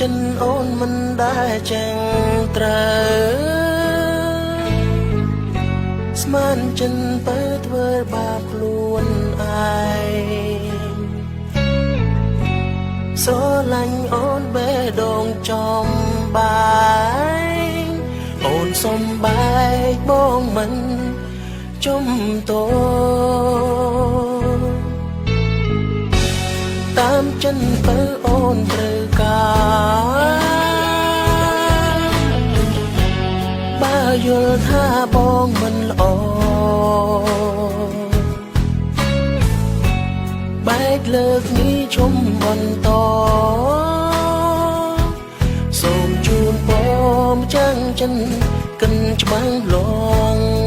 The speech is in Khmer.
ចិនអូនមិនដែលចឹងត្រូវស្មានចិនបើធ្វើបាបខ្លួនឯងស្រឡាញ់អូនបេះដូងចំបាយអូនសំបែកបងមិនជំទោតាមចិនបើអូនត្រូវការបើយល់ថាបងមិនល្អបែកលើកនេះជុំបន្តសូមជូនបងចាំងចិនកិនច្បាំងលង